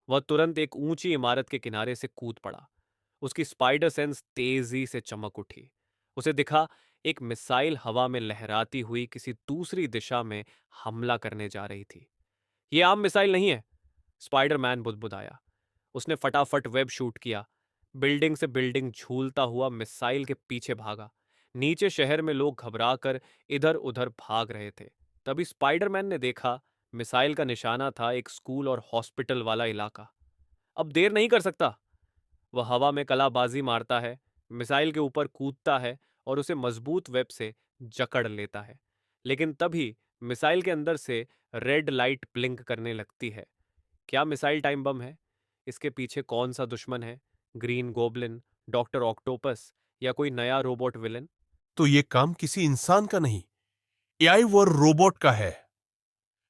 वह तुरंत एक ऊंची इमारत के किनारे से कूद पड़ा। उसकी स्पाइडर सेंस तेजी से चमक उठी। उसे दिखा एक मिसाइल हवा में लहराती हुई किसी दूसरी दिशा में हमला करने जा रही थी। यह आम मिसाइल नहीं है, स्पाइडरमैन बुदबुदाया। उसने फटाफट वेब शूट किया। बिल्डिंग से बिल्डिंग झूलता हुआ मिसाइल के पीछे भागा। नीचे शहर में लोग घबराकर इधर उधर भाग रहे थे। तभी स्पाइडरमैन ने देखा मिसाइल का निशाना था एक स्कूल और हॉस्पिटल वाला इलाका। अब देर नहीं कर सकता। वह हवा में कलाबाजी मारता है, मिसाइल के ऊपर कूदता है और उसे मजबूत वेब से जकड़ लेता है। लेकिन तभी मिसाइल के अंदर से रेड लाइट ब्लिंक करने लगती है। क्या मिसाइल टाइम बम है? इसके पीछे कौन सा दुश्मन है? ग्रीन गोबलिन, डॉक्टर ऑक्टोपस या कोई नया रोबोट विलन? तो ये काम किसी इंसान का नहीं, एआई व रोबोट का है।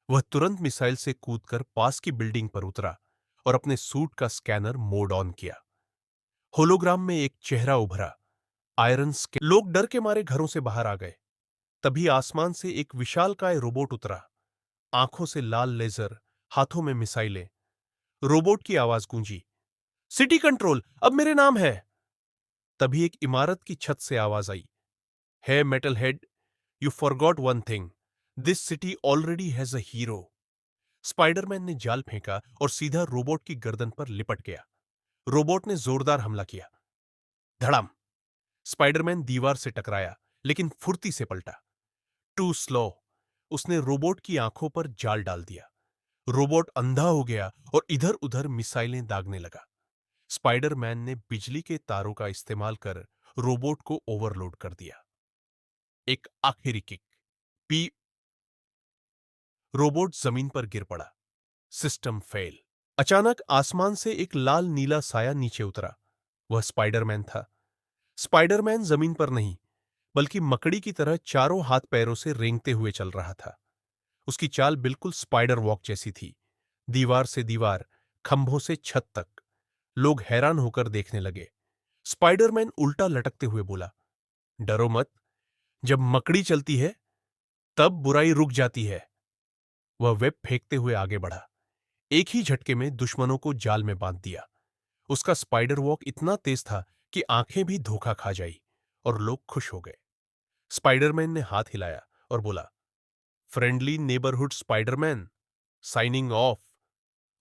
वह तुरंत मिसाइल से कूदकर पास की बिल्डिंग पर उतरा और अपने सूट का स्कैनर मोड ऑन किया। होलोग्राम में एक चेहरा उभरा, आयरन स्किन। लोग डर के मारे घरों से बाहर आ गए। तभी आसमान से एक विशालकाय रोबोट उतरा, आंखों से लाल लेजर, हाथों में मिसाइलें। रोबोट की आवाज गूंजी, सिटी कंट्रोल, अब मेरे नाम है। तभी एक इमारत की छत से आवाज आई, है metal head, you forgot one thing, this city already has a hero. Spiderman ने जाल फेंका और सीधा रोबोट की गर्दन पर लिपट गया। रोबोट ने जोरदार हमला किया। धड़ाम। स्पाइडरमैन दीवार से टकराया, लेकिन फुर्ती से पलटा। To slow. उसने रोबोट की आंखों पर जाल डाल दिया। रोबोट अंधा हो गया और इधर उधर मिसाइलें दागने लगा। स्पाइडरमैन ने बिजली के तारों का इस्तेमाल कर रोबोट को ओवरलोड कर दिया। एक आखिरी किक। पी। रोबोट जमीन पर गिर पड़ा। System fail. अचानक आसमान से एक लाल नीला साया नीचे उतरा। वह स्पाइडरमैन था। स्पाइडरमैन जमीन पर नहीं, बल्कि मकड़ी की तरह चारों हाथ पैरों से रेंगते हुए चल रहा था। उसकी चाल बिल्कुल स्पाइडर वॉक जैसी थी। दीवार से दीवार, खंभों से छत तक। लोग हैरान होकर देखने लगे। स्पाइडरमैन उल्टा लटकते हुए बोला, डरो मत, जब मकड़ी चलती है तब बुराई रुक जाती है। वह वेब फेंकते हुए आगे बढ़ा। एक ही झटके में दुश्मनों को जाल में बांध दिया। उसका स्पाइडर वॉक इतना तेज था कि आंखें भी धोखा खा जाई और लोग खुश हो गए। स्पाइडरमैन ने हाथ हिलाया और बोला, friendly neighbourhood Spiderman, signing off.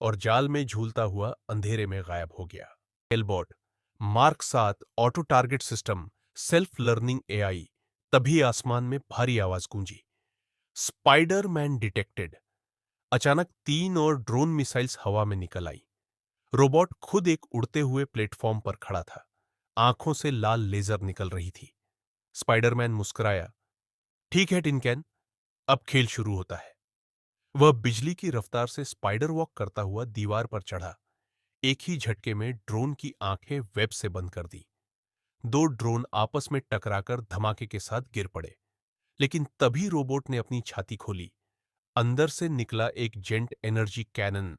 और जाल में झूलता हुआ अंधेरे में गायब हो गया। Elbot mark 7 auto target system, self learning AI. तभी आसमान में भारी आवाज गूंजी, स्पाइडरमैन डिटेक्टेड। अचानक 3 और ड्रोन मिसाइल्स हवा में निकल आई। रोबोट खुद एक उड़ते हुए प्लेटफॉर्म पर खड़ा था। आंखों से लाल लेजर निकल रही थी। स्पाइडरमैन मुस्कुराया, ठीक है टिनकैन, अब खेल शुरू होता है। वह बिजली की रफ्तार से स्पाइडर वॉक करता हुआ दीवार पर चढ़ा। एक ही झटके में ड्रोन की आंखें वेब से बंद कर दी। 2 ड्रोन आपस में टकराकर धमाके के साथ गिर पड़े। लेकिन तभी रोबोट ने अपनी छाती खोली। अंदर से निकला एक जेट एनर्जी कैनन।